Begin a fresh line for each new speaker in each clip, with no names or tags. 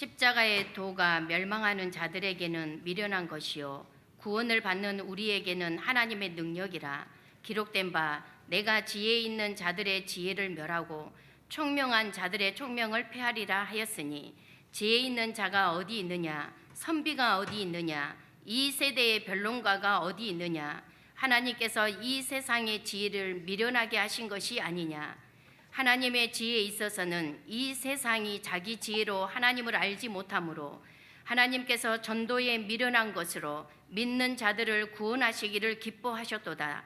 십자가의 도가 멸망하는 자들에게는 미련한 것이요 구원을 받는 우리에게는 하나님의 능력이라. 기록된 바 내가 지혜 있는 자들의 지혜를 멸하고 총명한 자들의 총명을 폐하리라 하였으니, 지혜 있는 자가 어디 있느냐, 선비가 어디 있느냐, 이 세대의 변론가가 어디 있느냐. 하나님께서 이 세상의 지혜를 미련하게 하신 것이 아니냐. 하나님의 지혜에 있어서는 이 세상이 자기 지혜로 하나님을 알지 못하므로 하나님께서 전도에 미련한 것으로 믿는 자들을 구원하시기를 기뻐하셨도다.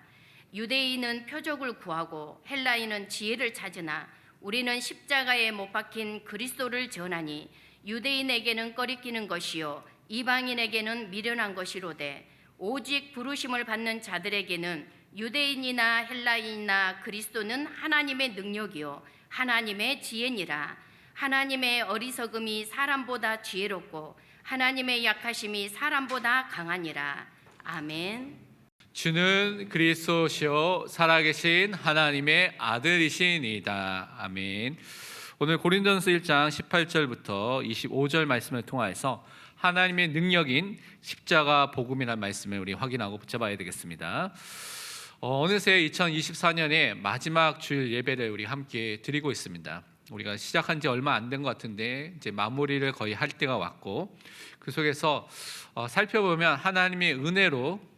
유대인은 표적을 구하고 헬라인은 지혜를 찾으나 우리는 십자가에 못 박힌 그리스도를 전하니, 유대인에게는 꺼리끼는 것이요 이방인에게는 미련한 것이로되 오직 부르심을 받는 자들에게는 유대인이나 헬라인이나 그리스도는 하나님의 능력이요 하나님의 지혜니라. 하나님의 어리석음이 사람보다 지혜롭고 하나님의 약하심이 사람보다 강하니라. 아멘.
주는 그리스도시요 살아계신 하나님의 아들이시니이다. 아멘. 오늘 고린도전서 1장 18절부터 25절 말씀을 통하여서 하나님의 능력인 십자가 복음이라는 말씀을 우리 확인하고 붙잡아야 되겠습니다. 어느새 2024년의 마지막 주일 예배를 우리 함께 드리고 있습니다. 우리가 시작한 지 얼마 안 된 것 같은데 이제 마무리를 거의 할 때가 왔고, 그 속에서 살펴보면 하나님의 은혜로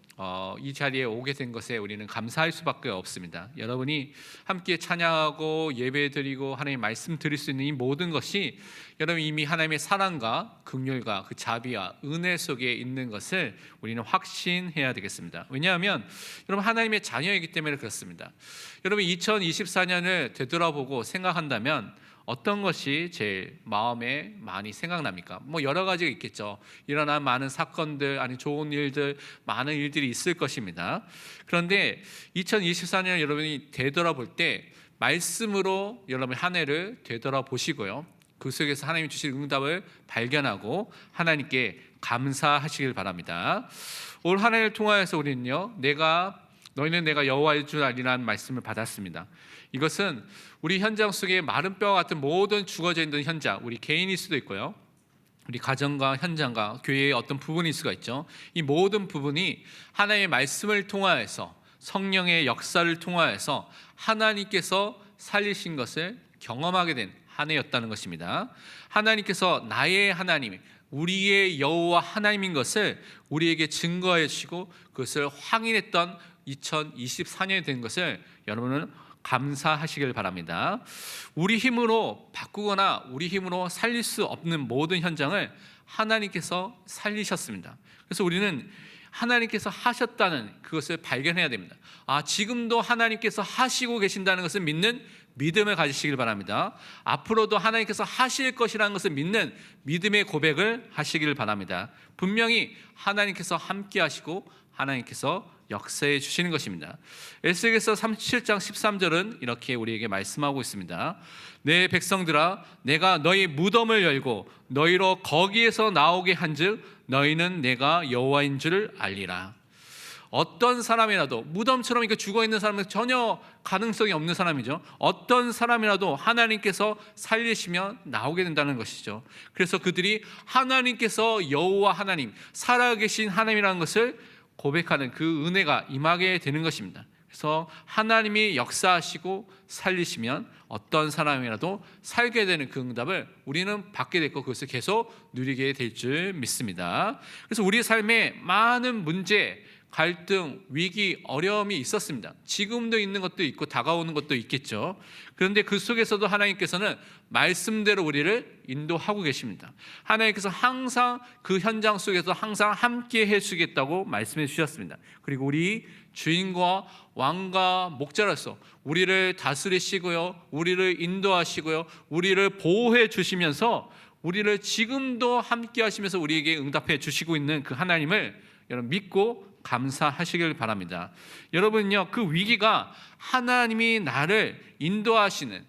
이 자리에 오게 된 것에 우리는 감사할 수밖에 없습니다. 여러분이 함께 찬양하고 예배드리고 하나님 말씀 드릴 수 있는 이 모든 것이 여러분 이미 하나님의 사랑과 긍휼과 그 자비와 은혜 속에 있는 것을 우리는 확신해야 되겠습니다. 왜냐하면 여러분 하나님의 자녀이기 때문에 그렇습니다. 여러분 2024년을 되돌아보고 생각한다면 어떤 것이 제일 마음에 많이 생각납니까? 뭐 여러 가지가 있겠죠. 일어난 많은 사건들, 아니 좋은 일들, 많은 일들이 있을 것입니다. 그런데 2024년 여러분이 되돌아볼 때 말씀으로 여러분 한 해를 되돌아보시고요, 그 속에서 하나님이 주신 응답을 발견하고 하나님께 감사하시길 바랍니다. 올 한 해를 통하여서 우리는요, 너희는 내가 여호와일 줄 알리라는 말씀을 받았습니다. 이것은 우리 현장 속에 마른 뼈와 같은 모든 죽어져 있는 현장, 우리 개인일 수도 있고요, 우리 가정과 현장과 교회의 어떤 부분일 수가 있죠. 이 모든 부분이 하나님의 말씀을 통하여서, 성령의 역사를 통하여서 하나님께서 살리신 것을 경험하게 된 한 해였다는 것입니다. 하나님께서 나의 하나님, 우리의 여호와 하나님인 것을 우리에게 증거해 주시고 그것을 확인했던 2024년이 된 것을 여러분은 감사하시길 바랍니다. 우리 힘으로 바꾸거나 우리 힘으로 살릴 수 없는 모든 현장을 하나님께서 살리셨습니다. 그래서 우리는 하나님께서 하셨다는 그것을 발견해야 됩니다. 지금도 하나님께서 하시고 계신다는 것을 믿는 믿음을 가지시길 바랍니다. 앞으로도 하나님께서 하실 것이라는 것을 믿는 믿음의 고백을 하시길 바랍니다. 분명히 하나님께서 함께 하시고 하나님께서 역사해 주시는 것입니다. 에스겔서 37장 13절은 이렇게 우리에게 말씀하고 있습니다. 내 백성들아, 내가 너희 무덤을 열고 너희로 거기에서 나오게 한즉 너희는 내가 여호와인 줄을 알리라. 어떤 사람이라도, 무덤처럼 이렇게 죽어있는 사람은 전혀 가능성이 없는 사람이죠. 어떤 사람이라도 하나님께서 살리시면 나오게 된다는 것이죠. 그래서 그들이 하나님께서 여호와 하나님, 살아계신 하나님이라는 것을 고백하는 그 은혜가 임하게 되는 것입니다. 그래서 하나님이 역사하시고 살리시면 어떤 사람이라도 살게 되는 그 응답을 우리는 받게 됐고 그것을 계속 누리게 될 줄 믿습니다. 그래서 우리 삶에 많은 문제, 갈등, 위기, 어려움이 있었습니다. 지금도 있는 것도 있고 다가오는 것도 있겠죠. 그런데 그 속에서도 하나님께서는 말씀대로 우리를 인도하고 계십니다. 하나님께서 항상 그 현장 속에서 항상 함께 해주겠다고 말씀해 주셨습니다. 그리고 우리 주인과 왕과 목자로서 우리를 다스리시고요, 우리를 인도하시고요, 우리를 보호해 주시면서 우리를 지금도 함께 하시면서 우리에게 응답해 주시고 있는 그 하나님을 여러분 믿고 감사하시길 바랍니다. 여러분요, 그 위기가 하나님이 나를 인도하시는,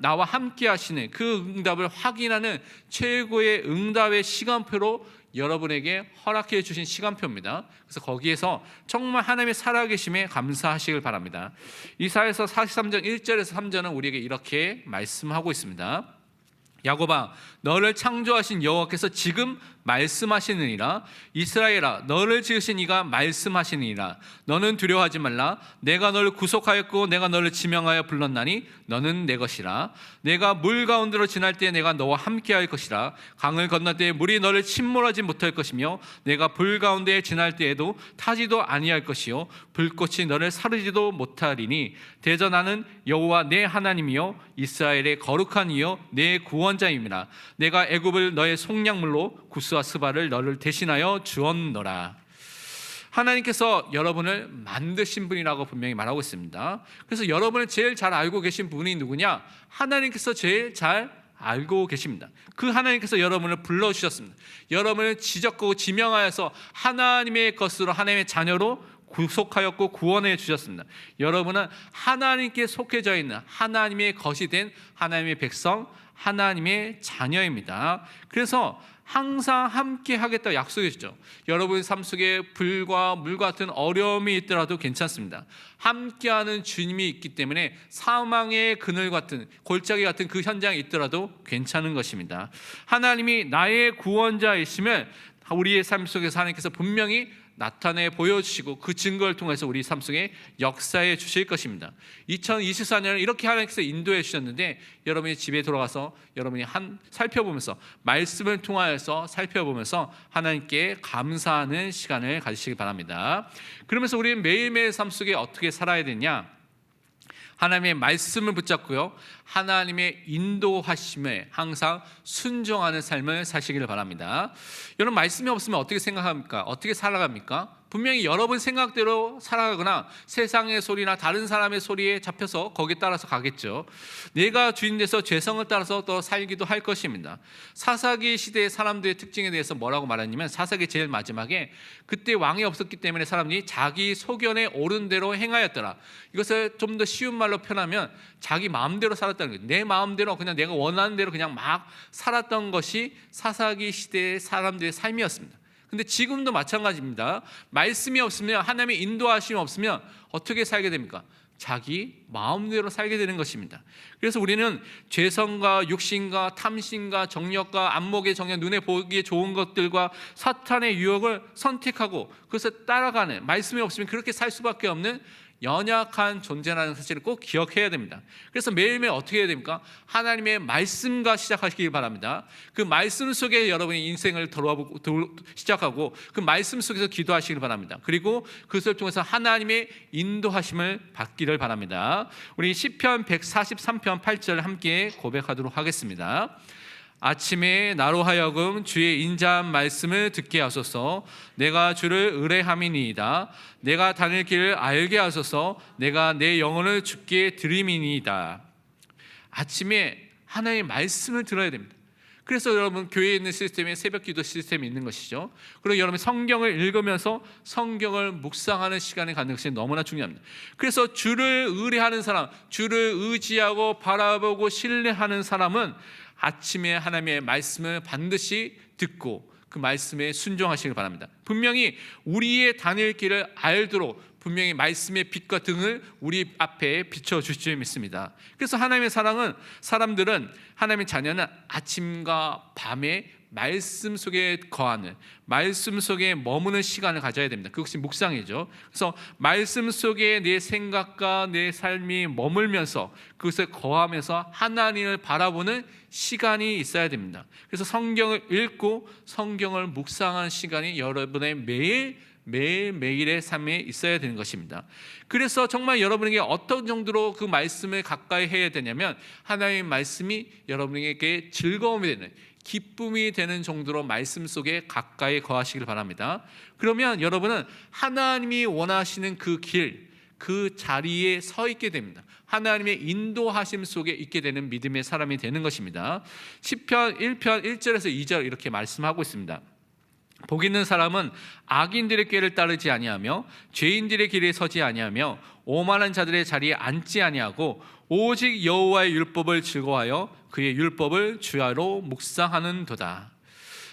나와 함께 하시는 그 응답을 확인하는 최고의 응답의 시간표로 여러분에게 허락해 주신 시간표입니다. 그래서 거기에서 정말 하나님의 살아계심에 감사하시길 바랍니다. 이사야서 43장 1절에서 3절은 우리에게 이렇게 말씀하고 있습니다. 야곱아, 너를 창조하신 여호와께서 지금 말씀하시느니라. 이스라엘아, 너를 지으신 이가 말씀하시느니라. 너는 두려워하지 말라. 내가 너를 구속하였고 내가 너를 지명하여 불렀나니 너는 내 것이라. 내가 물 가운데로 지날 때 내가 너와 함께할 것이라. 강을 건널 때 물이 너를 침몰하지 못할 것이며 내가 불 가운데 지날 때에도 타지도 아니할 것이요 불꽃이 너를 사르지도 못하리니 대저 나는 여호와 내 하나님이요 이스라엘의 거룩한 이요 내 구원자임이라. 내가 애굽을 너의 속량물로 구스와 스바를 너를 대신하여 주었노라. 하나님께서 여러분을 만드신 분이라고 분명히 말하고 있습니다. 그래서 여러분을 제일 잘 알고 계신 분이 누구냐? 하나님께서 제일 잘 알고 계십니다. 그 하나님께서 여러분을 불러주셨습니다. 여러분을 지적하고 지명하여서 하나님의 것으로, 하나님의 자녀로 구속하였고 구원해 주셨습니다. 여러분은 하나님께 속해져 있는 하나님의 것이 된 하나님의 백성, 하나님의 자녀입니다. 그래서 항상 함께 하겠다고 약속해 주죠. 여러분의 삶 속에 불과 물 같은 어려움이 있더라도 괜찮습니다. 함께하는 주님이 있기 때문에 사망의 그늘 같은, 골짜기 같은 그 현장에 있더라도 괜찮은 것입니다. 하나님이 나의 구원자이심을 우리의 삶 속에서 하나님께서 분명히 나타내 보여주시고 그 증거를 통해서 우리 삶 속에 역사해 주실 것입니다. 2024년을 이렇게 하나님께서 인도해 주셨는데 여러분이 집에 돌아가서 여러분이 살펴보면서 말씀을 통하여서 살펴보면서 하나님께 감사하는 시간을 가지시기 바랍니다. 그러면서 우리는 매일매일 삶 속에 어떻게 살아야 되냐? 하나님의 말씀을 붙잡고요, 하나님의 인도하심에 항상 순종하는 삶을 사시기를 바랍니다. 여러분, 말씀이 없으면 어떻게 생각합니까? 어떻게 살아갑니까? 분명히 여러분 생각대로 살아가거나 세상의 소리나 다른 사람의 소리에 잡혀서 거기에 따라서 가겠죠. 내가 주인 돼서 죄성을 따라서 또 살기도 할 것입니다. 사사기 시대의 사람들의 특징에 대해서 뭐라고 말했냐면, 사사기 제일 마지막에 그때 왕이 없었기 때문에 사람들이 자기 소견에 옳은 대로 행하였더라. 이것을 좀 더 쉬운 말로 표현하면 자기 마음대로 살았다는 거예요. 내 마음대로 그냥 내가 원하는 대로 그냥 막 살았던 것이 사사기 시대의 사람들의 삶이었습니다. 근데 지금도 마찬가지입니다. 말씀이 없으면, 하나님의 인도하심이 없으면 어떻게 살게 됩니까? 자기 마음대로 살게 되는 것입니다. 그래서 우리는 죄성과 육신과 탐심과 정력과 안목의 정력, 눈에 보기에 좋은 것들과 사탄의 유혹을 선택하고 그것을 따라가는, 말씀이 없으면 그렇게 살 수밖에 없는 연약한 존재라는 사실을 꼭 기억해야 됩니다. 그래서 매일매일 어떻게 해야 됩니까? 하나님의 말씀과 시작하시길 바랍니다. 그 말씀 속에 여러분의 인생을 시작하고 그 말씀 속에서 기도하시길 바랍니다. 그리고 그것을 통해서 하나님의 인도하심을 받기를 바랍니다. 우리 시편 143편 8절 함께 고백하도록 하겠습니다. 아침에 나로 하여금 주의 인자한 말씀을 듣게 하소서. 내가 주를 의뢰함이니이다. 내가 다닐 길을 알게 하소서. 내가 내 영혼을 주께 드림이니이다. 아침에 하나님의 말씀을 들어야 됩니다. 그래서 여러분, 교회에 있는 시스템에 새벽 기도 시스템이 있는 것이죠. 그리고 여러분 성경을 읽으면서 성경을 묵상하는 시간을 갖는 것이 너무나 중요합니다. 그래서 주를 의뢰하는 사람, 주를 의지하고 바라보고 신뢰하는 사람은 아침에 하나님의 말씀을 반드시 듣고 그 말씀에 순종하시길 바랍니다. 분명히 우리의 다닐 길을 알도록 분명히 말씀의 빛과 등을 우리 앞에 비춰주실 줄 믿습니다. 그래서 하나님의 사람들은, 하나님의 자녀는 아침과 밤에 말씀 속에 거하는, 말씀 속에 머무는 시간을 가져야 됩니다. 그것이 묵상이죠. 그래서 말씀 속에 내 생각과 내 삶이 머물면서 그것을 거하면서 하나님을 바라보는 시간이 있어야 됩니다. 그래서 성경을 읽고 성경을 묵상하는 시간이 여러분의 매일매일의 삶에 있어야 되는 것입니다. 그래서 정말 여러분에게 어떤 정도로 그 말씀을 가까이 해야 되냐면, 하나님의 말씀이 여러분에게 즐거움이 되는, 기쁨이 되는 정도로 말씀 속에 가까이 거하시길 바랍니다. 그러면 여러분은 하나님이 원하시는 그 길, 그 자리에 서 있게 됩니다. 하나님의 인도하심 속에 있게 되는 믿음의 사람이 되는 것입니다. 시편 1편 1절에서 2절 이렇게 말씀하고 있습니다. 복 있는 사람은 악인들의 꾀를 따르지 아니하며 죄인들의 길에 서지 아니하며 오만한 자들의 자리에 앉지 아니하고 오직 여호와의 율법을 즐거워하여 그의 율법을 주야로 묵상하는도다.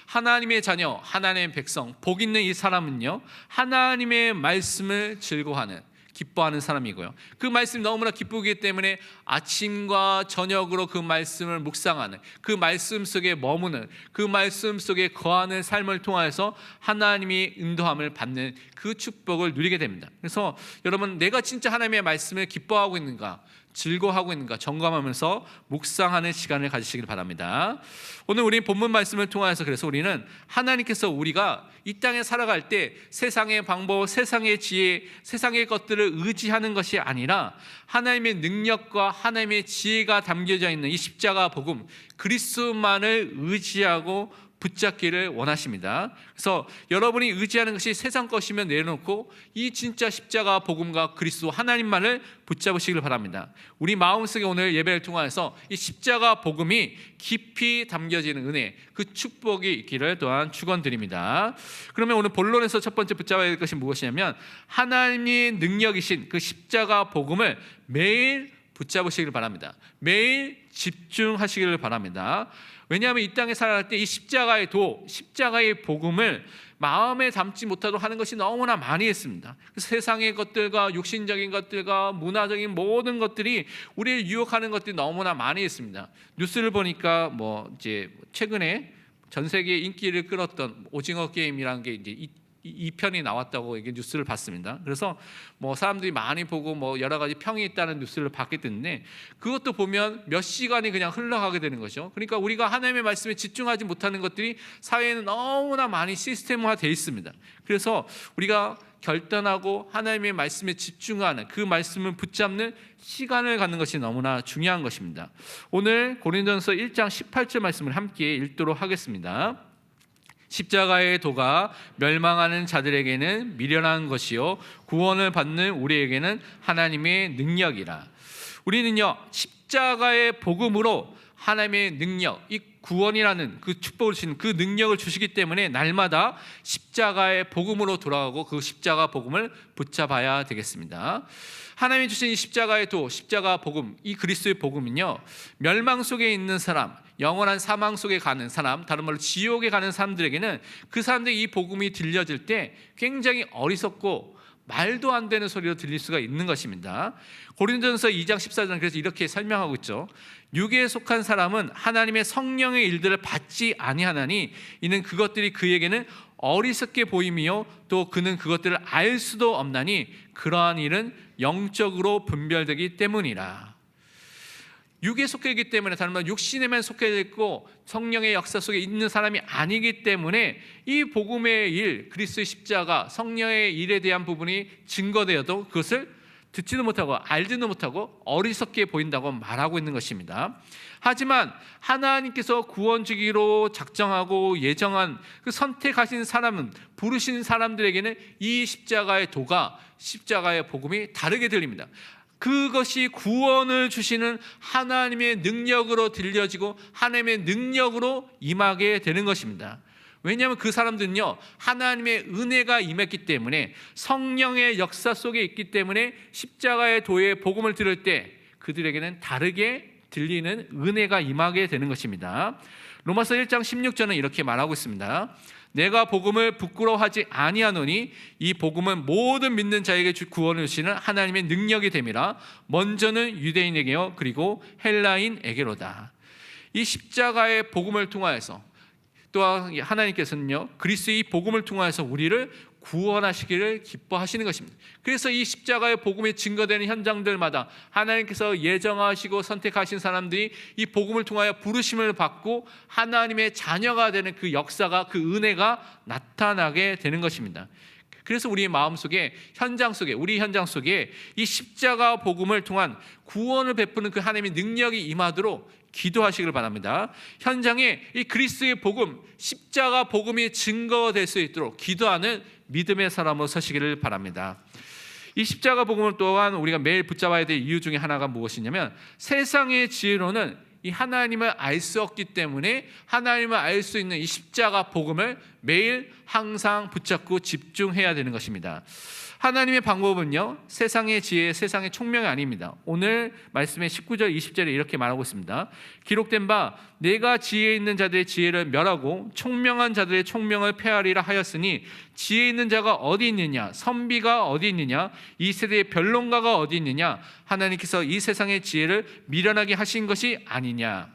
하나님의 자녀, 하나님의 백성, 복 있는 이 사람은요, 하나님의 말씀을 즐거워하는, 기뻐하는 사람이고요. 그 말씀이 너무나 기쁘기 때문에 아침과 저녁으로 그 말씀을 묵상하는, 그 말씀 속에 머무는, 그 말씀 속에 거하는 삶을 통해서 하나님이 인도함을 받는 그 축복을 누리게 됩니다. 그래서 여러분, 내가 진짜 하나님의 말씀을 기뻐하고 있는가, 즐거워하고 있는가 점검하면서 묵상하는 시간을 가지시길 바랍니다. 오늘 우리 본문 말씀을 통해서 그래서 우리는 하나님께서 우리가 이 땅에 살아갈 때 세상의 방법, 세상의 지혜, 세상의 것들을 의지하는 것이 아니라 하나님의 능력과 하나님의 지혜가 담겨져 있는 이 십자가 복음, 그리스도만을 의지하고 붙잡기를 원하십니다. 그래서 여러분이 의지하는 것이 세상 것이면 내려놓고 이 진짜 십자가 복음과 그리스도 하나님만을 붙잡으시길 바랍니다. 우리 마음속에 오늘 예배를 통해서 이 십자가 복음이 깊이 담겨지는 은혜, 그 축복이 있기를 또한 축원드립니다. 그러면 오늘 본론에서 첫 번째 붙잡아야 될 것이 무엇이냐면 하나님의 능력이신 그 십자가 복음을 매일 붙잡으시길 바랍니다. 매일 집중하시기를 바랍니다. 왜냐하면 이 땅에 살아갈 때 이 십자가의 도, 십자가의 복음을 마음에 담지 못하도록 하는 것이 너무나 많이 했습니다. 세상의 것들과 육신적인 것들과 문화적인 모든 것들이 우리를 유혹하는 것들이 너무나 많이 했습니다. 뉴스를 보니까 이제 최근에 전 세계 인기를 끌었던 오징어 게임이라는 게 이제 이 편이 나왔다고 이게 뉴스를 봤습니다. 그래서 사람들이 많이 보고 여러 가지 평이 있다는 뉴스를 봤기 때문에 그것도 보면 몇 시간이 그냥 흘러가게 되는 거죠. 그러니까 우리가 하나님의 말씀에 집중하지 못하는 것들이 사회에는 너무나 많이 시스템화되어 있습니다. 그래서 우리가 결단하고 하나님의 말씀에 집중하는, 그 말씀을 붙잡는 시간을 갖는 것이 너무나 중요한 것입니다. 오늘 고린도전서 1장 18절 말씀을 함께 읽도록 하겠습니다. 십자가의 도가 멸망하는 자들에게는 미련한 것이요 구원을 받는 우리에게는 하나님의 능력이라. 우리는요, 십자가의 복음으로 하나님의 능력, 이 구원이라는 그 축복을 주시는 그 능력을 주시기 때문에 날마다 십자가의 복음으로 돌아가고 그 십자가 복음을 붙잡아야 되겠습니다. 하나님이 주신 이 십자가의 도, 십자가 복음, 이 그리스도의 복음은요, 멸망 속에 있는 사람, 영원한 사망 속에 가는 사람, 다른 말로 지옥에 가는 사람들에게는 그 사람들이 이 복음이 들려질 때 굉장히 어리석고 말도 안 되는 소리로 들릴 수가 있는 것입니다. 고린도전서 2장 14절 그래서 이렇게 설명하고 있죠. 육에 속한 사람은 하나님의 성령의 일들을 받지 아니하나니 이는 그것들이 그에게는 어리석게 보임이요 또 그는 그것들을 알 수도 없나니 그러한 일은 영적으로 분별되기 때문이라. 육에 속해 있기 때문에, 다른 말로 육신에만 속해 있고 성령의 역사 속에 있는 사람이 아니기 때문에 이 복음의 일, 그리스도의 십자가, 성령의 일에 대한 부분이 증거되어도 그것을 듣지도 못하고 알지도 못하고 어리석게 보인다고 말하고 있는 것입니다. 하지만 하나님께서 구원 주기로 작정하고 예정한 그 선택하신 사람은, 부르신 사람들에게는 이 십자가의 도가, 십자가의 복음이 다르게 들립니다. 그것이 구원을 주시는 하나님의 능력으로 들려지고 하나님의 능력으로 임하게 되는 것입니다. 왜냐하면 그 사람들은요, 하나님의 은혜가 임했기 때문에, 성령의 역사 속에 있기 때문에 십자가의 도의 복음을 들을 때 그들에게는 다르게 들리는 은혜가 임하게 되는 것입니다. 로마서 1장 16절은 이렇게 말하고 있습니다. 내가 복음을 부끄러워하지 아니하노니 이 복음은 모든 믿는 자에게 구원을 주시는 하나님의 능력이 됨이라. 먼저는 유대인에게요 그리고 헬라인에게로다. 이 십자가의 복음을 통하여서 또한 하나님께서는요, 그리스도의 이 복음을 통하여서 우리를 구원하시기를 기뻐하시는 것입니다. 그래서 이 십자가의 복음이 증거되는 현장들마다 하나님께서 예정하시고 선택하신 사람들이 이 복음을 통하여 부르심을 받고 하나님의 자녀가 되는 그 역사가, 그 은혜가 나타나게 되는 것입니다. 그래서 우리 마음속에, 현장 속에, 우리 현장 속에 이 십자가 복음을 통한 구원을 베푸는 그 하나님의 능력이 임하도록 기도하시길 바랍니다. 현장에 이 그리스도의 복음, 십자가 복음이 증거될 수 있도록 기도하는 믿음의 사람으로 서시기를 바랍니다. 이 십자가 복음을 또한 우리가 매일 붙잡아야 될 이유 중에 하나가 무엇이냐면, 세상의 지혜로는 이 하나님을 알 수 없기 때문에 하나님을 알 수 있는 이 십자가 복음을 매일 항상 붙잡고 집중해야 되는 것입니다. 하나님의 방법은요, 세상의 지혜, 세상의 총명이 아닙니다. 오늘 말씀의 19절, 20절에 이렇게 말하고 있습니다. 기록된 바 내가 지혜 있는 자들의 지혜를 멸하고 총명한 자들의 총명을 폐하리라 하였으니 지혜 있는 자가 어디 있느냐, 선비가 어디 있느냐, 이 세대의 변론가가 어디 있느냐. 하나님께서 이 세상의 지혜를 미련하게 하신 것이 아니냐.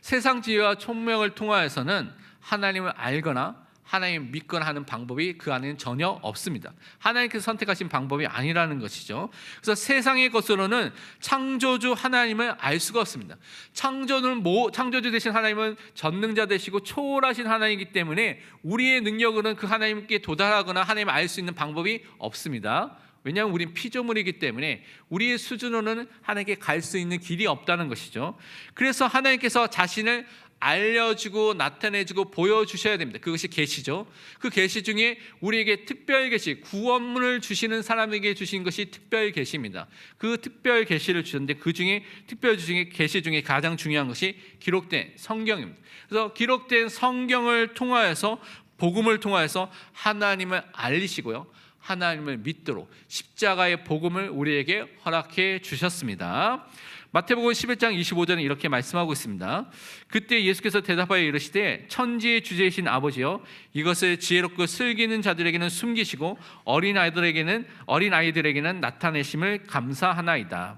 세상 지혜와 총명을 통하여서는 하나님을 알거나 하나님 믿거나 하는 방법이 그 안에는 전혀 없습니다. 하나님께서 선택하신 방법이 아니라는 것이죠. 그래서 세상의 것으로는 창조주 하나님을 알 수가 없습니다. 창조주 되신 하나님은 전능자 되시고 초월하신 하나님이기 때문에 우리의 능력으로는 그 하나님께 도달하거나 하나님을 알 수 있는 방법이 없습니다. 왜냐하면 우린 피조물이기 때문에 우리의 수준으로는 하나님께 갈 수 있는 길이 없다는 것이죠. 그래서 하나님께서 자신을 알려주고 나타내주고 보여주셔야 됩니다. 그것이 계시죠. 그 계시 중에 우리에게 특별 계시, 구원문을 주시는 사람에게 주신 것이 특별 계시입니다. 그 특별 계시를 주셨는데 그 중에 특별 계시 중에 가장 중요한 것이 기록된 성경입니다. 그래서 기록된 성경을 통하여서 복음을 통하여서 하나님을 알리시고요, 하나님을 믿도록 십자가의 복음을 우리에게 허락해 주셨습니다. 마태복음 11장 25절에 이렇게 말씀하고 있습니다. 그때 예수께서 대답하여 이르시되 천지의 주제이신 아버지여, 이것을 지혜롭고 슬기는 자들에게는 숨기시고 어린아이들에게는 나타내심을 감사하나이다.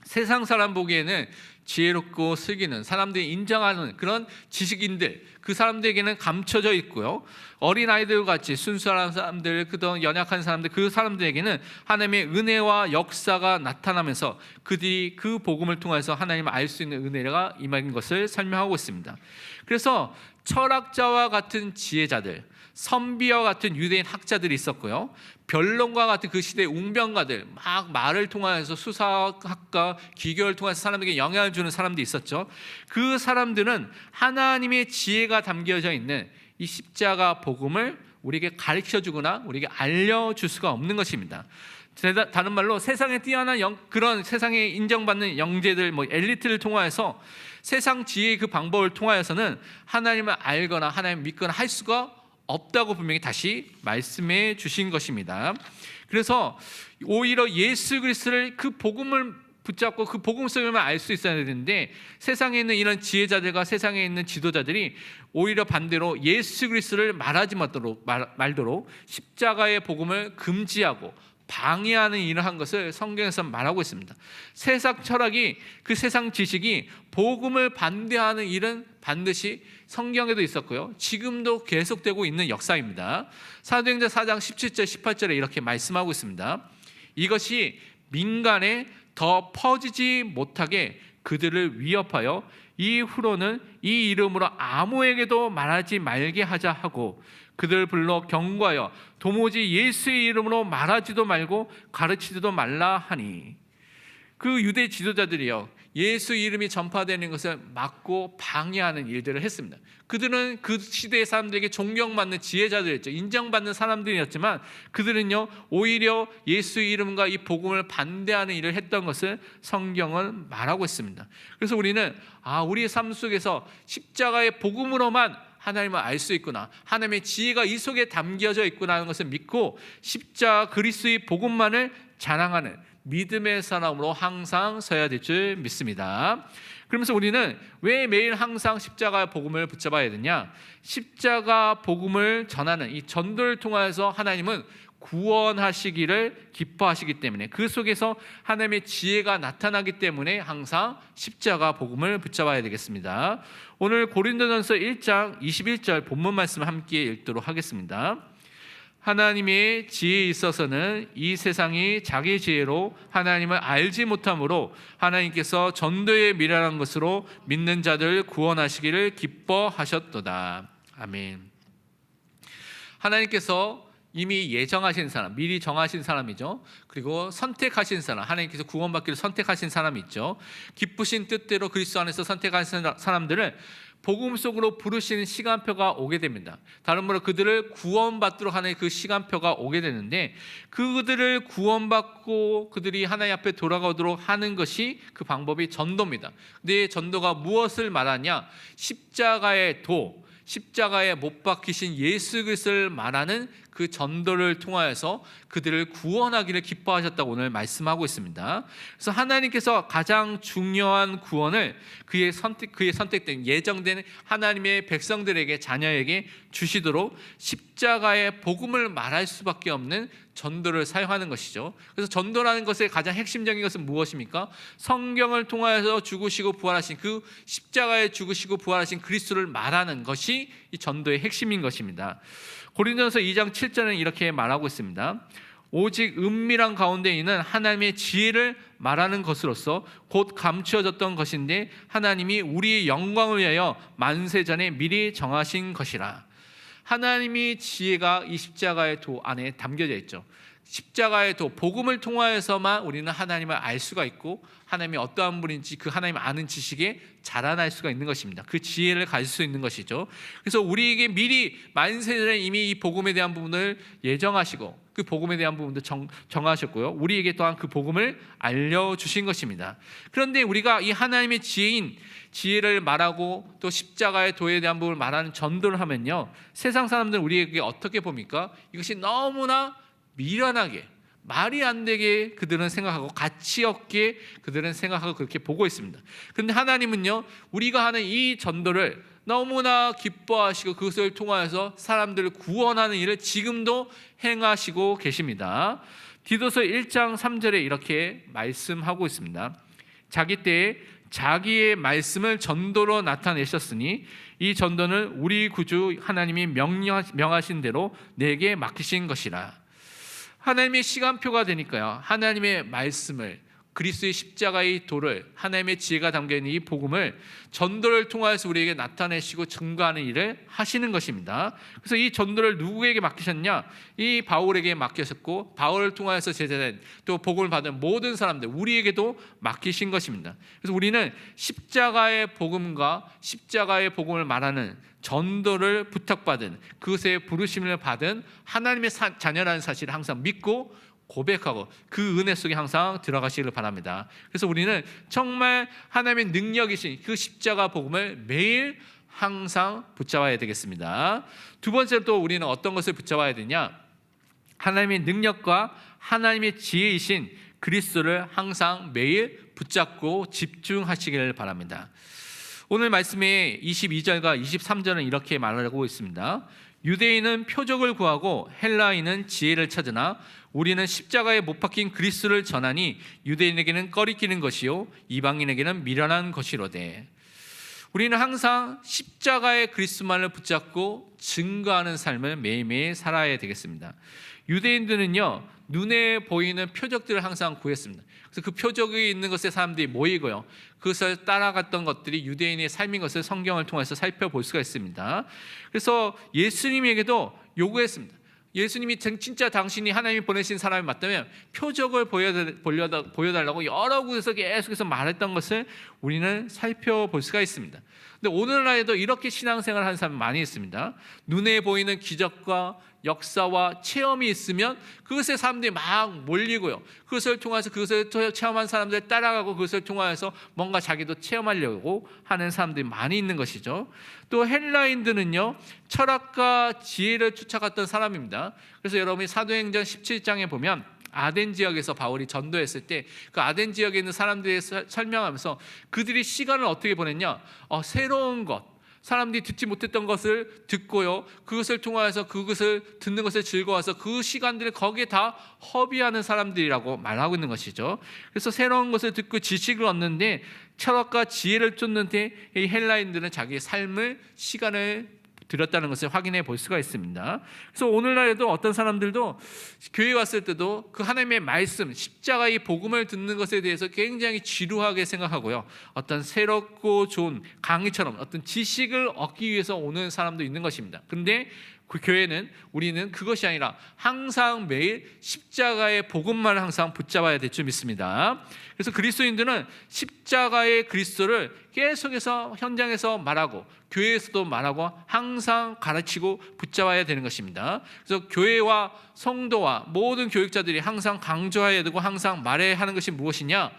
세상 사람 보기에는 지혜롭고 슬기는 사람들이 인정하는 그런 지식인들, 그 사람들에게는 감춰져 있고요, 어린아이들 같이 순수한 사람들, 그동안 연약한 사람들, 그 사람들에게는 하나님의 은혜와 역사가 나타나면서 그들이 그 복음을 통해서 하나님을 알 수 있는 은혜가 임한 것을 설명하고 있습니다. 그래서 철학자와 같은 지혜자들, 선비와 같은 유대인 학자들이 있었고요, 변론과 같은 그 시대의 웅변가들, 막 말을 통해서 수사학과 기교를 통해서 사람에게 영향을 주는 사람들이 있었죠. 그 사람들은 하나님의 지혜가 담겨져 있는 이 십자가 복음을 우리에게 가르쳐주거나 우리에게 알려줄 수가 없는 것입니다. 다른 말로 세상에 뛰어난 그런 세상에 인정받는 영재들, 엘리트를 통하여서 세상 지혜의 그 방법을 통하여서는 하나님을 알거나 하나님을 믿거나 할 수가 없다고 분명히 다시 말씀해 주신 것입니다. 그래서 오히려 예수 그리스도를, 그 복음을 붙잡고 그 복음 속에만 알 수 있어야 되는데, 세상에 있는 이런 지혜자들과 세상에 있는 지도자들이 오히려 반대로 예수 그리스도를 말하지 말도록 십자가의 복음을 금지하고 방해하는 일을 한 것을 성경에서 말하고 있습니다. 세상 철학이, 그 세상 지식이 복음을 반대하는 일은 반드시 성경에도 있었고요, 지금도 계속되고 있는 역사입니다. 사도행전 4장 17절 18절에 이렇게 말씀하고 있습니다. 이것이 민간에 더 퍼지지 못하게 그들을 위협하여 이후로는 이 이름으로 아무에게도 말하지 말게 하자 하고 그들을 불러 경고하여 도무지 예수의 이름으로 말하지도 말고 가르치지도 말라 하니. 그 유대 지도자들이요, 예수 이름이 전파되는 것을 막고 방해하는 일들을 했습니다. 그들은 그 시대의 사람들에게 존경받는 지혜자들이었죠. 인정받는 사람들이었지만 그들은요, 오히려 예수 이름과 이 복음을 반대하는 일을 했던 것을 성경은 말하고 있습니다. 그래서 우리는 우리의 삶 속에서 십자가의 복음으로만 하나님을 알 수 있구나, 하나님의 지혜가 이 속에 담겨져 있구나 하는 것을 믿고 십자가 그리스도의 복음만을 자랑하는 믿음의 사람으로 항상 서야 될 줄 믿습니다. 그러면서 우리는 왜 매일 항상 십자가 복음을 붙잡아야 되냐? 십자가 복음을 전하는 이 전도를 통해서 하나님은 구원하시기를 기뻐하시기 때문에, 그 속에서 하나님의 지혜가 나타나기 때문에 항상 십자가 복음을 붙잡아야 되겠습니다. 오늘 고린도전서 1장 21절 본문 말씀 함께 읽도록 하겠습니다. 하나님의 지혜에 있어서는 이 세상이 자기 지혜로 하나님을 알지 못하므로 하나님께서 전도에 미련한 것으로 믿는 자들 구원하시기를 기뻐하셨도다. 아멘. 하나님께서 이미 예정하신 사람, 미리 정하신 사람이죠. 그리고 선택하신 사람, 하나님께서 구원받기를 선택하신 사람이 있죠. 기쁘신 뜻대로 그리스도 안에서 선택하신 사람들을 복음 속으로 부르시는 시간표가 오게 됩니다. 다른 말로 그들을 구원받도록 하는 그 시간표가 오게 되는데, 그들을 구원받고 그들이 하나님 앞에 돌아가도록 하는 것이 그 방법이 전도입니다. 근데 전도가 무엇을 말하냐? 십자가의 십자가에 못 박히신 예수 그리스도를 말하는 그 전도를 통하여서 그들을 구원하기를 기뻐하셨다고 오늘 말씀하고 있습니다. 그래서 하나님께서 가장 중요한 구원을 그의 선택된 예정된 하나님의 백성들에게, 자녀에게 주시도록 십자가의 복음을 말할 수밖에 없는 전도를 사용하는 것이죠. 그래서 전도라는 것의 가장 핵심적인 것은 무엇입니까? 성경을 통하여서 죽으시고 부활하신 그 십자가에 죽으시고 부활하신 그리스도를 말하는 것이 이 전도의 핵심인 것입니다. 고린도전서 2장 7절은 이렇게 말하고 있습니다. 오직 은밀한 가운데 있는 하나님의 지혜를 말하는 것으로서 곧 감추어졌던 것인데 하나님이 우리의 영광을 위하여 만세 전에 미리 정하신 것이라. 하나님의 지혜가 이 십자가의 도 안에 담겨져 있죠. 십자가의 도, 복음을 통하여서만 우리는 하나님을 알 수가 있고 하나님이 어떠한 분인지 그 하나님을 아는 지식에 자라날 수가 있는 것입니다. 그 지혜를 가질 수 있는 것이죠. 그래서 우리에게 미리 만세전에 이미 이 복음에 대한 부분을 예정하시고 그 복음에 대한 부분도 정하셨고요. 우리에게 또한 그 복음을 알려주신 것입니다. 그런데 우리가 이 하나님의 지혜를 말하고 또 십자가의 도에 대한 부분을 말하는 전도를 하면요, 세상 사람들은 우리에게 어떻게 봅니까? 이것이 너무나 미련하게, 말이 안 되게 그들은 생각하고 가치 없게 그들은 생각하고 그렇게 보고 있습니다. 그런데 하나님은요, 우리가 하는 이 전도를 너무나 기뻐하시고 그것을 통하여서 사람들을 구원하는 일을 지금도 행하시고 계십니다. 디도서 1장 3절에 이렇게 말씀하고 있습니다. 자기 때에 자기의 말씀을 전도로 나타내셨으니 이 전도는 우리 구주 하나님이 명하신 대로 내게 맡기신 것이라. 하나님의 시간표가 되니까요, 하나님의 말씀을, 그리스도의 십자가의 도를, 하나님의 지혜가 담겨있는 이 복음을 전도를 통하여서 우리에게 나타내시고 증거하는 일을 하시는 것입니다. 그래서 이 전도를 누구에게 맡기셨냐? 이 바울에게 맡기셨고 바울을 통하여서 제자된 또 복음을 받은 모든 사람들, 우리에게도 맡기신 것입니다. 그래서 우리는 십자가의 복음과 십자가의 복음을 말하는 전도를 부탁받은, 그것에 부르심을 받은 하나님의 자녀라는 사실을 항상 믿고 고백하고 그 은혜 속에 항상 들어가시기를 바랍니다. 그래서 우리는 정말 하나님의 능력이신 그 십자가 복음을 매일 항상 붙잡아야 되겠습니다. 두 번째로 또 우리는 어떤 것을 붙잡아야 되냐? 하나님의 능력과 하나님의 지혜이신 그리스도를 항상 매일 붙잡고 집중하시기를 바랍니다. 오늘 말씀의 22절과 23절은 이렇게 말하고 있습니다. 유대인은 표적을 구하고 헬라인은 지혜를 찾으나 우리는 십자가에 못 박힌 그리스도를 전하니 유대인에게는 꺼리끼는 것이요 이방인에게는 미련한 것이로되. 우리는 항상 십자가의 그리스도만을 붙잡고 증거하는 삶을 매일매일 살아야 되겠습니다. 유대인들은요, 눈에 보이는 표적들을 항상 구했습니다. 그래서 그 표적이 있는 것에 사람들이 모이고요, 그것을 따라갔던 것들이 유대인의 삶인 것을 성경을 통해서 살펴볼 수가 있습니다. 그래서 예수님에게도 요구했습니다. 예수님이 진짜 당신이 하나님이 보내신 사람이 맞다면 표적을 보여달라고 여러 곳에서 계속해서 말했던 것을 우리는 살펴볼 수가 있습니다. 근데 오늘날에도 이렇게 신앙생활을 하는 사람이 많이 있습니다. 눈에 보이는 기적과 역사와 체험이 있으면 그것에 사람들이 막 몰리고요, 그것을 통해서 그것을 체험한 사람들 따라가고 그것을 통해서 뭔가 자기도 체험하려고 하는 사람들이 많이 있는 것이죠. 또 헬라인들은요, 철학과 지혜를 쫓아갔던 사람입니다. 그래서 여러분이 사도행전 17장에 보면 아덴 지역에서 바울이 전도했을 때 그 아덴 지역에 있는 사람들이 설명하면서 그들이 시간을 어떻게 보냈냐? 새로운 것, 사람들이 듣지 못했던 것을 듣고요, 그것을 통하여서 그것을 듣는 것에 즐거워서 그 시간들을 거기에 다 허비하는 사람들이라고 말하고 있는 것이죠. 그래서 새로운 것을 듣고 지식을 얻는데 철학과 지혜를 쫓는데 이 헬라인들은 자기의 삶을, 시간을 들였다는 것을 확인해 볼 수가 있습니다. 그래서 오늘날에도 어떤 사람들도 교회 왔을 때도 그 하나님의 말씀, 십자가의 복음을 듣는 것에 대해서 굉장히 지루하게 생각하고요, 어떤 새롭고 좋은 강의처럼 어떤 지식을 얻기 위해서 오는 사람도 있는 것입니다. 그런데 그 교회는, 우리는 그것이 아니라 항상 매일 십자가의 복음만 항상 붙잡아야 될 줄 믿습니다. 그래서 그리스도인들은 십자가의 그리스도를 계속해서 현장에서 말하고 교회에서도 말하고 항상 가르치고 붙잡아야 되는 것입니다. 그래서 교회와 성도와 모든 교육자들이 항상 강조해야 되고 항상 말해야 하는 것이 무엇이냐?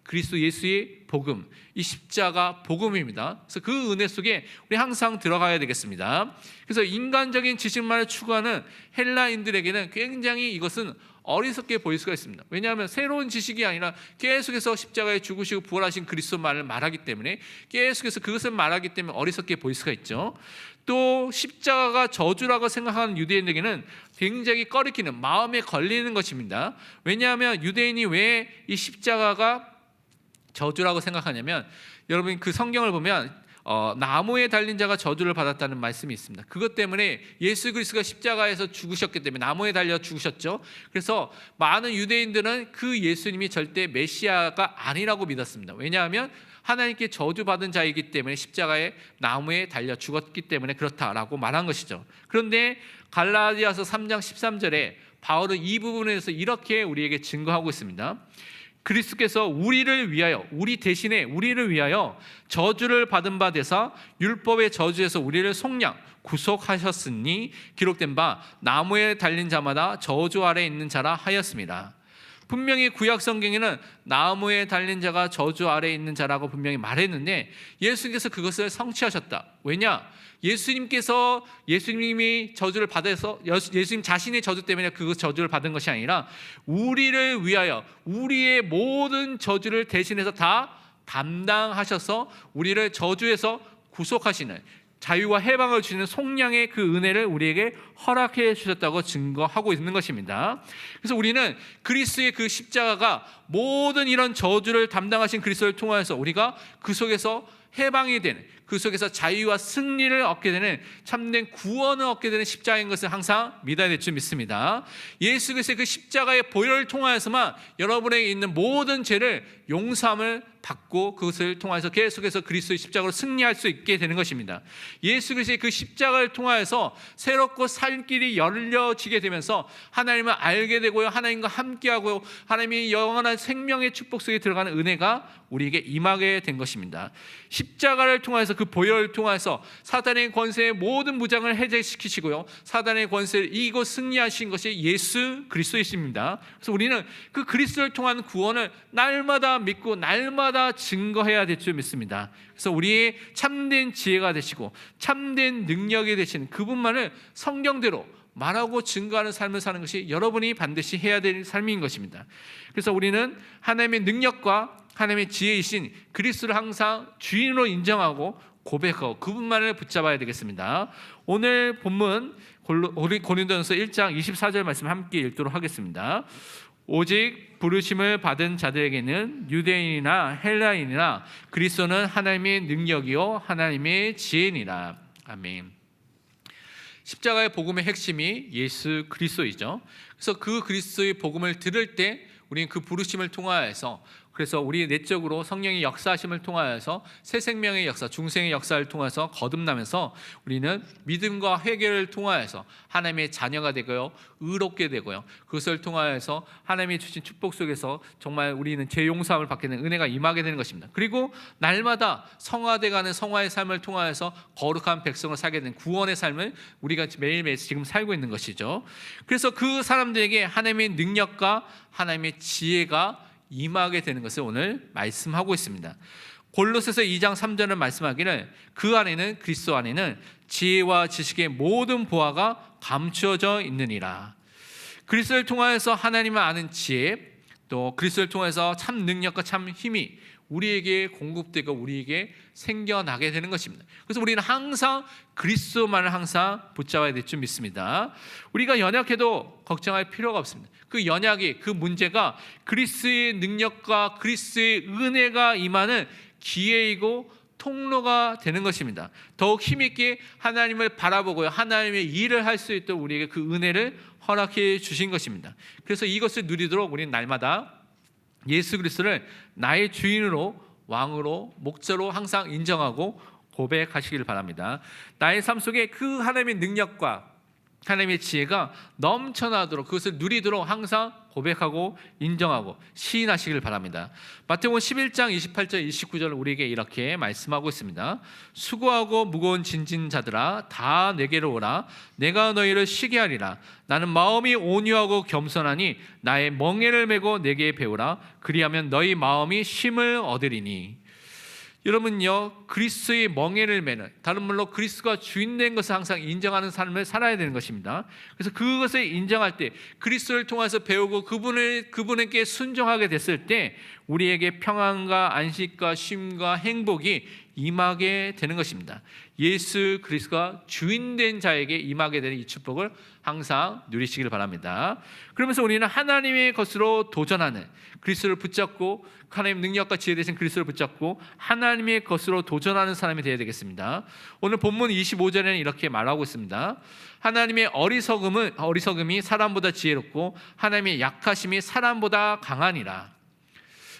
그리스도 예수의 복음, 이 십자가 복음입니다. 그래서 그 은혜 속에 우리 항상 들어가야 되겠습니다. 그래서 인간적인 지식만을 추구하는 헬라인들에게는 굉장히 이것은 어리석게 보일 수가 있습니다. 왜냐하면 새로운 지식이 아니라 계속해서 십자가에 죽으시고 부활하신 그리스도만을 말하기 때문에, 계속해서 그것을 말하기 때문에 어리석게 보일 수가 있죠. 또 십자가가 저주라고 생각하는 유대인에게는 굉장히 꺼리끼는, 마음에 걸리는 것입니다. 왜냐하면 유대인이 왜 이 십자가가 저주라고 생각하냐면, 여러분 그 성경을 보면 나무에 달린 자가 저주를 받았다는 말씀이 있습니다. 그것 때문에 예수 그리스도가 십자가에서 죽으셨기 때문에, 나무에 달려 죽으셨죠. 그래서 많은 유대인들은 그 예수님이 절대 메시아가 아니라고 믿었습니다. 왜냐하면 하나님께 저주받은 자이기 때문에, 십자가에 나무에 달려 죽었기 때문에 그렇다라고 말한 것이죠. 그런데 갈라디아서 3장 13절에 바울은 이 부분에서 이렇게 우리에게 증거하고 있습니다. 그리스도께서 우리를 위하여, 우리 대신에 우리를 위하여 저주를 받은 바 되사 율법의 저주에서 우리를 속량 구속하셨으니 기록된 바 나무에 달린 자마다 저주 아래 있는 자라 하였습니다. 분명히 구약 성경에는 나무에 달린 자가 저주 아래 있는 자라고 분명히 말했는데, 예수님께서 그것을 성취하셨다. 왜냐? 예수님이 저주를 받아서, 예수님 자신의 저주 때문에 그 저주를 받은 것이 아니라 우리를 위하여 우리의 모든 저주를 대신해서 다 담당하셔서 우리를 저주에서 구속하시는, 자유와 해방을 주시는 속량의 그 은혜를 우리에게 허락해 주셨다고 증거하고 있는 것입니다. 그래서 우리는 그리스도의 그 십자가가 모든 이런 저주를 담당하신 그리스도를 통하여서 우리가 그 속에서 해방이 되는, 그 속에서 자유와 승리를 얻게 되는, 참된 구원을 얻게 되는 십자가인 것을 항상 믿어야 될 줄 믿습니다. 예수 그리스도의 그 십자가의 보혈을 통하여서만 여러분에게 있는 모든 죄를 용서함을 받고 그것을 통해서 계속해서 그리스도의 십자가로 승리할 수 있게 되는 것입니다. 예수 그리스도의 그 십자가를 통하여서 새롭고 살 길이 열려지게 되면서 하나님을 알게 되고요, 하나님과 함께하고 하나님이 영원한 생명의 축복 속에 들어가는 은혜가 우리에게 임하게 된 것입니다. 십자가를 통해서, 그 보혈을 통해서 사단의 권세의 모든 무장을 해제시키시고요, 사단의 권세를 이기고 승리하신 것이 예수 그리스도이십니다. 그래서 우리는 그 그리스도를 통한 구원을 날마다 믿고 날마다 증거해야 될 줄 믿습니다. 그래서 우리의 참된 지혜가 되시고 참된 능력이 되시는 그분만을 성경대로 말하고 증거하는 삶을 사는 것이 여러분이 반드시 해야 될 삶인 것입니다. 그래서 우리는 하나님의 능력과 하나님의 지혜이신 그리스도를 항상 주인으로 인정하고 고백하고 그분만을 붙잡아야 되겠습니다. 오늘 본문 고린도전서 1장 24절 말씀 함께 읽도록 하겠습니다. 오직 부르심을 받은 자들에게는 유대인이나 헬라인이나 그리스도는 하나님의 능력이요 하나님의 지혜니라. 아멘. 십자가의 복음의 핵심이 예수 그리스도이죠. 그래서 그 그리스도의 복음을 들을 때 우리는 그 부르심을 통하여서, 그래서 우리 내적으로 성령의 역사하심을 통하여서 새 생명의 역사, 중생의 역사를 통해서 거듭나면서 우리는 믿음과 회개를 통하여서 하나님의 자녀가 되고요, 의롭게 되고요, 그것을 통하여서 하나님이 주신 축복 속에서 정말 우리는 죄 용서함을 받게 되는 은혜가 임하게 되는 것입니다. 그리고 날마다 성화돼가는 성화의 삶을 통하여서 거룩한 백성을 살게 되는 구원의 삶을 우리가 매일매일 지금 살고 있는 것이죠. 그래서 그 사람들에게 하나님의 능력과 하나님의 지혜가 임하게 되는 것을 오늘 말씀하고 있습니다. 골로새서 2장 3절은 말씀하기를 그 안에는, 그리스도 안에는 지혜와 지식의 모든 보화가 감추어져 있느니라. 그리스도를 통하여서 하나님을 아는 지혜, 또 그리스도를 통해서 참 능력과 참 힘이 우리에게 공급되고 우리에게 생겨나게 되는 것입니다. 그래서 우리는 항상 그리스도만을 항상 붙잡아야 될 줄 믿습니다. 우리가 연약해도 걱정할 필요가 없습니다. 그 연약이, 그 문제가 그리스도의 능력과 그리스도의 은혜가 임하는 기회이고 통로가 되는 것입니다. 더욱 힘있게 하나님을 바라보고요, 하나님의 일을 할 수 있도록 우리에게 그 은혜를 허락해 주신 것입니다. 그래서 이것을 누리도록 우리는 날마다 예수 그리스도를 나의 주인으로, 왕으로, 목자로 항상 인정하고 고백하시길 바랍니다. 나의 삶 속에 그 하나님의 능력과 하나님의 지혜가 넘쳐나도록, 그것을 누리도록 항상 고백하고 인정하고 시인하시길 바랍니다. 마태복음 11장 28절 29절 우리에게 이렇게 말씀하고 있습니다. 수고하고 무거운 짐진 자들아 다 내게로 오라. 내가 너희를 쉬게 하리라. 나는 마음이 온유하고 겸손하니 나의 멍에를 메고 내게 배우라. 그리하면 너희 마음이 쉼을 얻으리니. 여러분요, 그리스도의 멍에를 매는, 다른 말로 그리스도가 주인된 것을 항상 인정하는 삶을 살아야 되는 것입니다. 그래서 그것을 인정할 때, 그리스도를 통해서 배우고 그분에게 순종하게 됐을 때 우리에게 평안과 안식과 쉼과 행복이 임하게 되는 것입니다. 예수 그리스도가 주인된 자에게 임하게 되는 이 축복을 항상 누리시길 바랍니다. 그러면서 우리는 하나님의 것으로 도전하는, 그리스도를 붙잡고 하나님의 능력과 지혜 되신 그리스도를 붙잡고 하나님의 것으로 도전하는 사람이 되어야 되겠습니다. 오늘 본문 25절에는 이렇게 말하고 있습니다. 하나님의 어리석음이 사람보다 지혜롭고 하나님의 약하심이 사람보다 강하니라.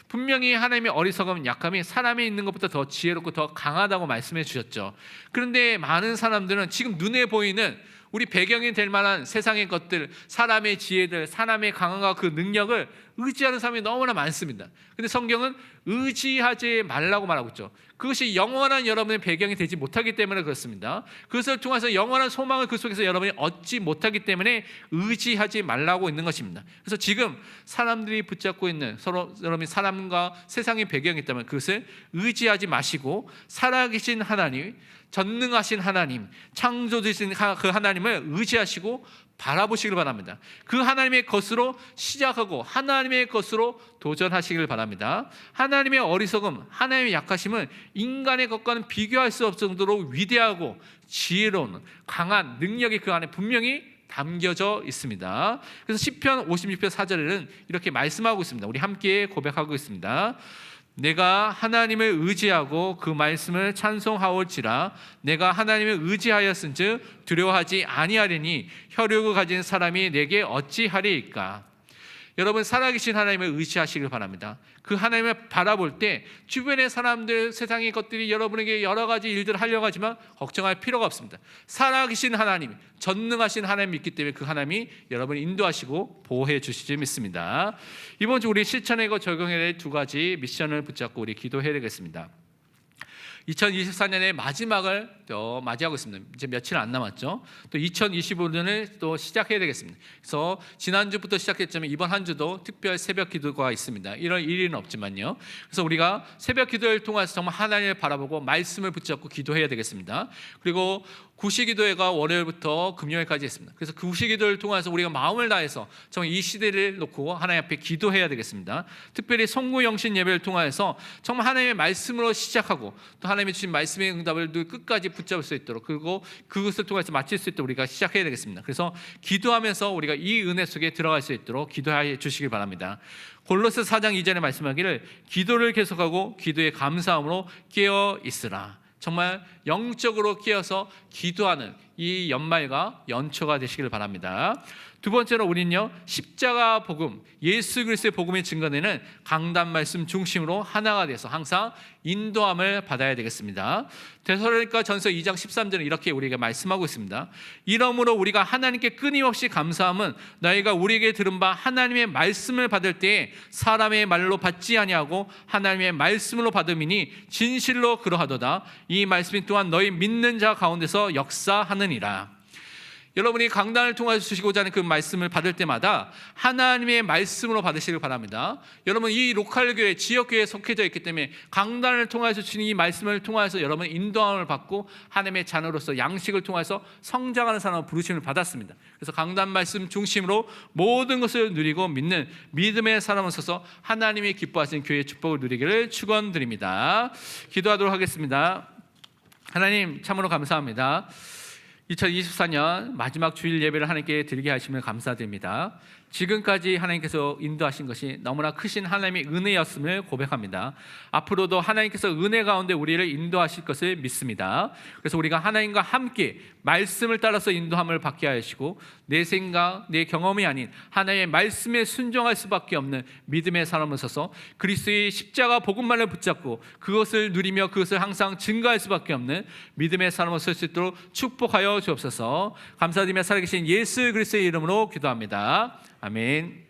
분명히 하나님의 어리석음, 약함이 사람이 있는 것보다 더 지혜롭고 더 강하다고 말씀해 주셨죠. 그런데 많은 사람들은 지금 눈에 보이는 우리 배경이 될 만한 세상의 것들, 사람의 지혜들, 사람의 강함과 그 능력을 의지하는 사람이 너무나 많습니다. 근데 성경은 의지하지 말라고 말하고 있죠. 그것이 영원한 여러분의 배경이 되지 못하기 때문에 그렇습니다. 그것을 통해서 영원한 소망을 그 속에서 여러분이 얻지 못하기 때문에 의지하지 말라고 있는 것입니다. 그래서 지금 사람들이 붙잡고 있는 서로 여러분이 사람과 세상의 배경이 있다면 그것을 의지하지 마시고 살아계신 하나님, 전능하신 하나님, 창조주신 그 하나님을 의지하시고 바라보시길 바랍니다. 그 하나님의 것으로 시작하고 하나님의 것으로 도전하시길 바랍니다. 하나님의 어리석음, 하나님의 약하심은 인간의 것과는 비교할 수 없을 정도로 위대하고 지혜로운 강한 능력이 그 안에 분명히 담겨져 있습니다. 그래서 시편 56편 4절에는 이렇게 말씀하고 있습니다. 우리 함께 고백하고 있습니다. 내가 하나님을 의지하고 그 말씀을 찬송하올지라. 내가 하나님을 의지하였은즉 두려워하지 아니하리니 혈육을 가진 사람이 내게 어찌하리이까. 여러분, 살아계신 하나님을 의지하시길 바랍니다. 그 하나님을 바라볼 때 주변의 사람들, 세상의 것들이 여러분에게 여러 가지 일들을 하려고 하지만 걱정할 필요가 없습니다. 살아계신 하나님, 전능하신 하나님 믿기 때문에 그 하나님이 여러분을 인도하시고 보호해 주시지 믿습니다. 이번 주 우리 실천하고 적용해야 될 두 가지 미션을 붙잡고 우리 기도해야 되겠습니다. 2024년의 마지막을 또 맞이하고 있습니다. 이제 며칠 안 남았죠. 또 2025년을 또 시작해야 되겠습니다. 그래서 지난주부터 시작했지만 이번 한 주도 특별 새벽 기도가 있습니다. 1월 1일은 없지만요. 그래서 우리가 새벽 기도를 통해서 정말 하나님을 바라보고 말씀을 붙잡고 기도해야 되겠습니다. 그리고 구시기도회가 월요일부터 금요일까지 있습니다. 그래서 구시기도를 통해서 우리가 마음을 다해서 정말 이 시대를 놓고 하나님 앞에 기도해야 되겠습니다. 특별히 송구영신 예배를 통해서 정말 하나님의 말씀으로 시작하고 또 하나님이 주신 말씀의 응답을 끝까지 붙잡을 수 있도록, 그리고 그것을 통해서 마칠 수 있도록 우리가 시작해야 되겠습니다. 그래서 기도하면서 우리가 이 은혜 속에 들어갈 수 있도록 기도해 주시길 바랍니다. 골로새 4장 2절에 말씀하기를 기도를 계속하고 기도의 감사함으로 깨어 있으라. 정말 영적으로 깨어서 기도하는 이 연말과 연초가 되시길 바랍니다. 두 번째로 우리는요, 십자가 복음, 예수 그리스도의 복음의 증거되는 강단 말씀 중심으로 하나가 돼서 항상 인도함을 받아야 되겠습니다. 데살로니가 전서 2장 13절은 이렇게 우리에게 말씀하고 있습니다. 이러므로 우리가 하나님께 끊임없이 감사함은 너희가 우리에게 들은 바 하나님의 말씀을 받을 때에 사람의 말로 받지 아니하고 하나님의 말씀으로 받음이니 진실로 그러하도다. 이 말씀이 또한 너희 믿는 자 가운데서 역사하느니라. 여러분이 강단을 통해서 주시고자 하는 그 말씀을 받을 때마다 하나님의 말씀으로 받으시길 바랍니다. 여러분, 이 로컬교회, 지역교회에 속해져 있기 때문에 강단을 통해서 주신 이 말씀을 통해서 여러분 인도함을 받고 하나님의 자녀로서 양식을 통해서 성장하는 사람을 부르심을 받았습니다. 그래서 강단 말씀 중심으로 모든 것을 누리고 믿는 믿음의 사람을 서서 하나님이 기뻐하시는 교회의 축복을 누리기를 축원드립니다. 기도하도록 하겠습니다. 하나님, 참으로 감사합니다. 2024년 마지막 주일 예배를 하나님께 드리게 하시면 감사드립니다. 지금까지 하나님께서 인도하신 것이 너무나 크신 하나님의 은혜였음을 고백합니다. 앞으로도 하나님께서 은혜 가운데 우리를 인도하실 것을 믿습니다. 그래서 우리가 하나님과 함께 말씀을 따라서 인도함을 받게 하시고 내 생각, 내 경험이 아닌 하나님의 말씀에 순종할 수밖에 없는 믿음의 사람을 서서 그리스도의 십자가 복음만을 붙잡고 그것을 누리며 그것을 항상 증거할 수밖에 없는 믿음의 사람을 설 수 있도록 축복하여 주옵소서. 감사드리며 살아계신 예수 그리스도의 이름으로 기도합니다. 아멘.